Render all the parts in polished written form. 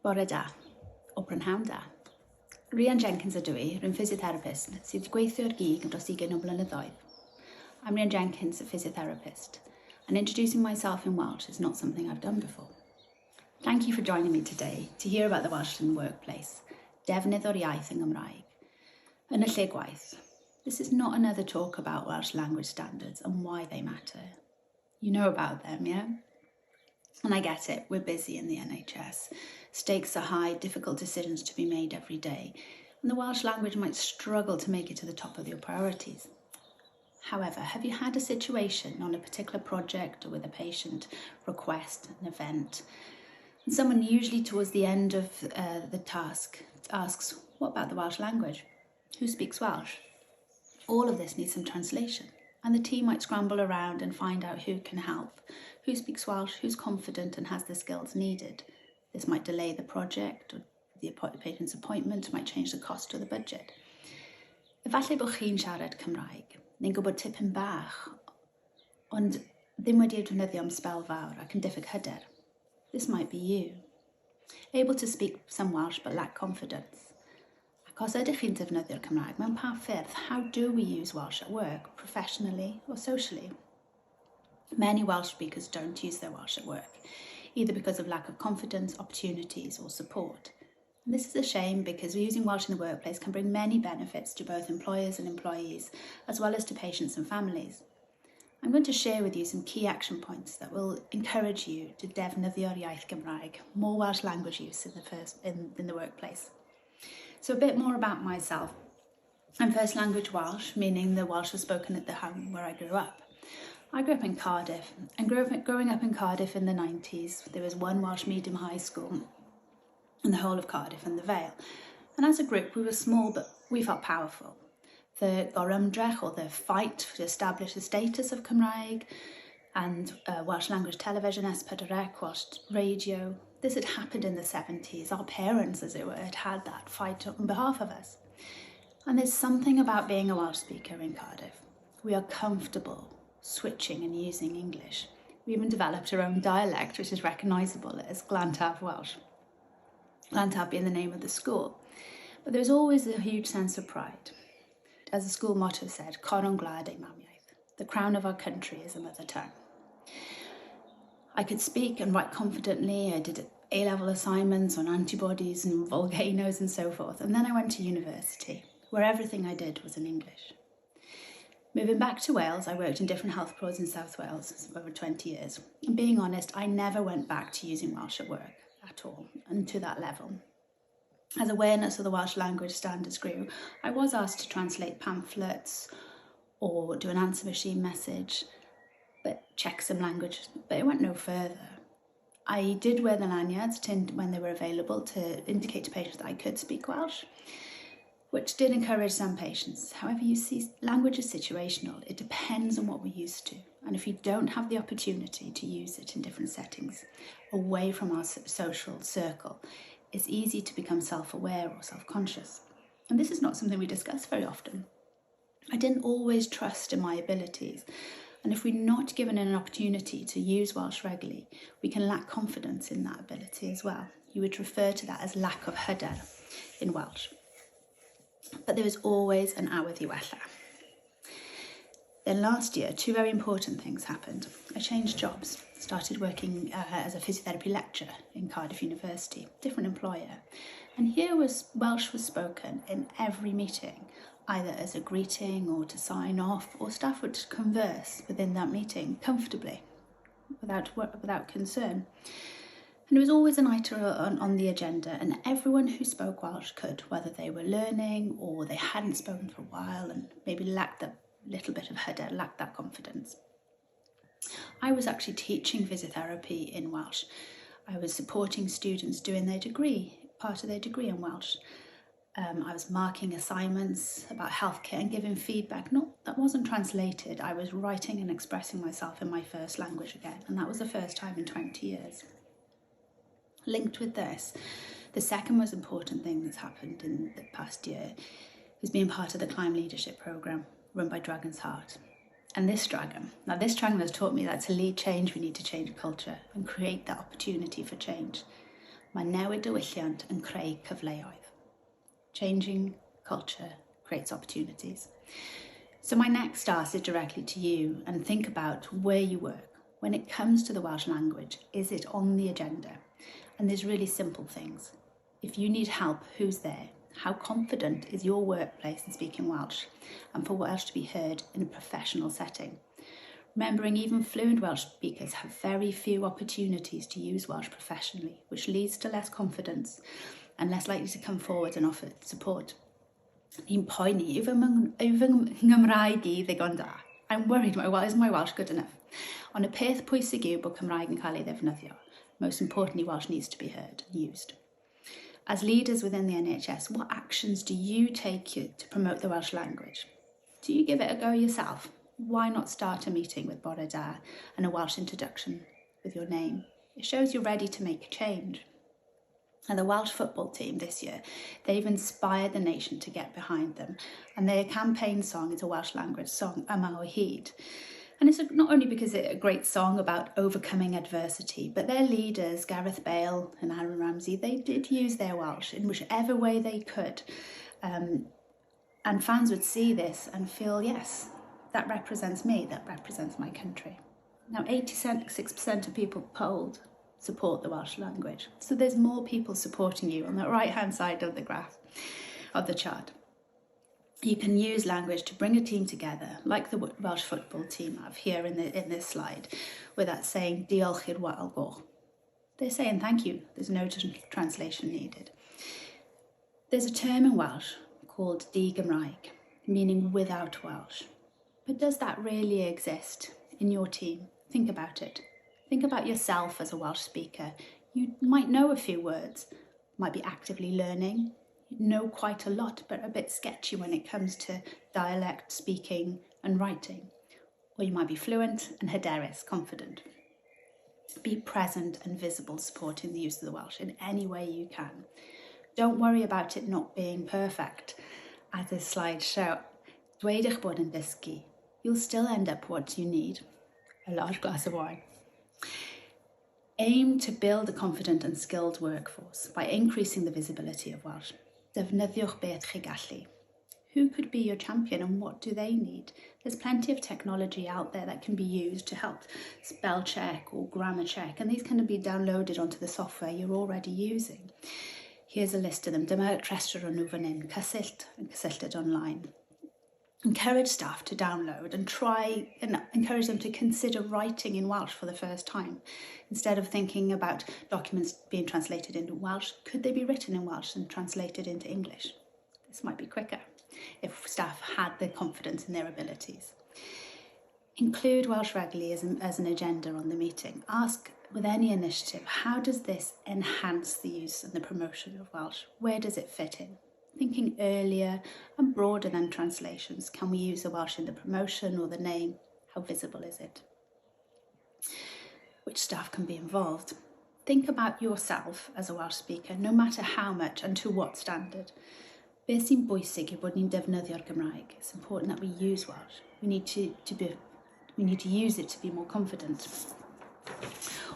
Bore da, o prynhawn da. Rhian Jenkins ydw i, rwy'n physiotherapist sydd wedi gweithio ar gig yn dros 20 o blynyddoedd. I'm Rhian Jenkins, a physiotherapist, and introducing myself in Welsh is not something I've done before. Thank you for joining me today to hear about the Welsh in the workplace, Defnyddio'r iaith yn Gymraeg. Yn y lle gwaith, this is not another talk about Welsh language standards and why they matter. You know about them, yeah? And I get it, we're busy in the NHS. Stakes are high, difficult decisions to be made every day, and the Welsh language might struggle to make it to the top of your priorities. However, have you had a situation on a particular project or with a patient request, an event, and someone usually towards the end of the task asks, what about the Welsh language? Who speaks Welsh? All of this needs some translation, and the team might scramble around and find out who can help, who speaks Welsh, who's confident and has the skills needed. This might delay the project, or the patient's appointment, might change the cost or the budget. Efallai bod chi'n siarad Cymraeg, neu'n gwybod tipyn bach, ond ddim wedi ei defnyddio am sbel fawr ac yn diffyg hyder. This might be you. Able to speak some Welsh but lack confidence. Ac os ydych chi'n defnyddio'r Cymraeg, mewn pa ffyrdd, how do we use Welsh at work, professionally or socially? Many Welsh speakers don't use their Welsh at work, either because of lack of confidence, opportunities or support. And this is a shame because using Welsh in the workplace can bring many benefits to both employers and employees, as well as to patients and families. I'm going to share with you some key action points that will encourage you to defnyddio'r iaith Gymraeg, more Welsh language use in the workplace. So a bit more about myself. I'm first language Welsh, meaning the Welsh was spoken at the home where I grew up. I grew up in Cardiff, and growing up in Cardiff in the 90s, there was one Welsh medium high school in the whole of Cardiff and the Vale. And as a group, we were small, but we felt powerful. The gorymdrech, or the fight to establish the status of Gymraeg, and Welsh language television, S4C, Welsh radio, this had happened in the 70s. Our parents, as it were, had that fight on behalf of us. And there's something about being a Welsh speaker in Cardiff. We are comfortable switching and using English. We even developed our own dialect, which is recognisable as Glantaf Welsh. Glantaf being the name of the school. But there's always a huge sense of pride. As the school motto said, Coron Glad ei mam iaith. The crown of our country is a mother tongue. I could speak and write confidently. I did A-level assignments on antibodies and volcanoes and so forth. And then I went to university, where everything I did was in English. Moving back to Wales, I worked in different health boards in South Wales for over 20 years. And being honest, I never went back to using Welsh at work at all, and to that level. As awareness of the Welsh language standards grew, I was asked to translate pamphlets or do an answer machine message, but check some language, but it went no further. I did wear the lanyards when they were available to indicate to patients that I could speak Welsh, which did encourage some patients. However, you see, language is situational. It depends on what we're used to. And if you don't have the opportunity to use it in different settings, away from our social circle, it's easy to become self-aware or self-conscious. And this is not something we discuss very often. I didn't always trust in my abilities. And if we're not given an opportunity to use Welsh regularly, we can lack confidence in that ability as well. You would refer to that as lack of hyder in Welsh. But there is always an awydd I wella. Then last year, two very important things happened. I changed jobs, started working as a physiotherapy lecturer in Cardiff University, different employer. And here Welsh was spoken in every meeting, either as a greeting or to sign off, or staff would converse within that meeting comfortably, without concern. And it was always an item on the agenda, and everyone who spoke Welsh could, whether they were learning or they hadn't spoken for a while and maybe lacked that little bit of hyder, lacked that confidence. I was actually teaching physiotherapy in Welsh. I was supporting students doing their degree, part of their degree in Welsh. I was marking assignments about healthcare and giving feedback. That wasn't translated. I was writing and expressing myself in my first language again, and that was the first time in 20 years. Linked with this, the second most important thing that's happened in the past year is being part of the Climb Leadership Programme run by Dragon's Heart. And this dragon has taught me that to lead change, we need to change culture and create that opportunity for change. Mae newid diwylliant yn creu cyfleoedd. Changing culture creates opportunities. So my next ask is directly to you, and think about where you work. When it comes to the Welsh language, is it on the agenda? And there's really simple things. If you need help, who's there? How confident is your workplace in speaking Welsh? And for Welsh to be heard in a professional setting. Remembering even fluent Welsh speakers have very few opportunities to use Welsh professionally, which leads to less confidence and less likely to come forward and offer support. Ni'n poeni, yw fy Gymraeg I ddigon da? I'm worried, is my Welsh good enough? Ond y peth pwysig yw bod Cymraeg yn cael ei ddefnyddio. Most importantly, Welsh needs to be heard and used. As leaders within the NHS, what actions do you take to promote the Welsh language? Do you give it a go yourself? Why not start a meeting with Bore Da and a Welsh introduction with your name? It shows you're ready to make a change. And the Welsh football team this year, they've inspired the nation to get behind them. And their campaign song is a Welsh language song, Yma o Hyd. And it's not only because it's a great song about overcoming adversity, but their leaders, Gareth Bale and Aaron Ramsey, they did use their Welsh in whichever way they could. And fans would see this and feel, yes, that represents me, that represents my country. Now, 86% of people polled support the Welsh language. So there's more people supporting you on the right-hand side of the graph, of the chart. You can use language to bring a team together, like the Welsh football team have here in this slide, with that saying, diolch i'r Wel Goch. They're saying thank you. There's no translation needed. There's a term in Welsh called di Gymraeg, meaning without Welsh. But does that really exist in your team? Think about it. Think about yourself as a Welsh speaker. You might know a few words, might be actively learning, know quite a lot, but a bit sketchy when it comes to dialect, speaking and writing. Or you might be fluent and hyderus, confident. Be present and visible, supporting the use of the Welsh in any way you can. Don't worry about it not being perfect. As this slide shows, dweudwch bod yn dysgu. You'll still end up what you need, a large glass of wine. Aim to build a confident and skilled workforce by increasing the visibility of Welsh. Defnyddiwch beth chi gallu. Who could be your champion and what do they need? There's plenty of technology out there that can be used to help spell check or grammar check, and these can be downloaded onto the software you're already using. Here's a list of them. Dyma rhestr o nhw fan hyn, cysyllt and cysylltid online. Encourage staff to download and try and encourage them to consider writing in Welsh for the first time. Instead of thinking about documents being translated into Welsh, could they be written in Welsh and translated into English? This might be quicker if staff had the confidence in their abilities. Include Welsh regularly as an agenda on the meeting. Ask with any initiative, how does this enhance the use and the promotion of Welsh? Where does it fit in? Thinking earlier and broader than translations, can we use the Welsh in the promotion or the name? How visible is it? Which staff can be involved? Think about yourself as a Welsh speaker, no matter how much and to what standard. Beth sy'n bwysig yw bod ni'n defnyddio'r Gymraeg. It's important that we use Welsh. We need to use it to be more confident.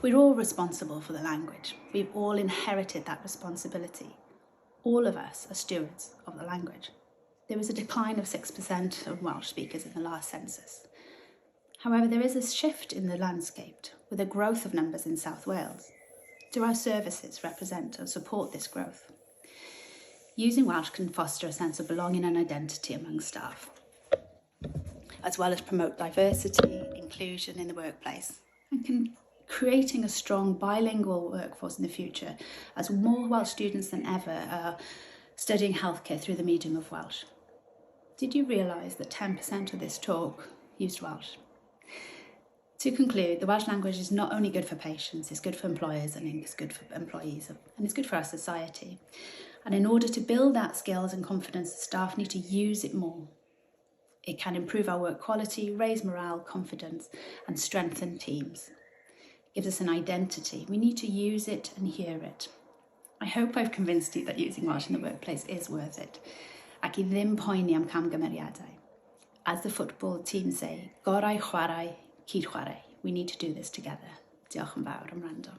We're all responsible for the language. We've all inherited that responsibility. All of us are stewards of the language. There was a decline of 6% of Welsh speakers in the last census. However, there is a shift in the landscape with a growth of numbers in South Wales. Do our services represent or support this growth? Using Welsh can foster a sense of belonging and identity among staff, as well as promote diversity, inclusion in the workplace, and creating a strong bilingual workforce in the future, as more Welsh students than ever are studying healthcare through the medium of Welsh. Did you realise that 10% of this talk used Welsh? To conclude, the Welsh language is not only good for patients, it's good for employers and it's good for employees, and it's good for our society. And in order to build that skills and confidence, the staff need to use it more. It can improve our work quality, raise morale, confidence, and strengthen teams. It gives us an identity. We need to use it and hear it. I hope I've convinced you that using Welsh in the workplace is worth it. Ac I ddim poeni am camgymeriadau. As the football team say, gorau chwarae, cyd chwarae. We need to do this together. Diolch yn fawr am wrando.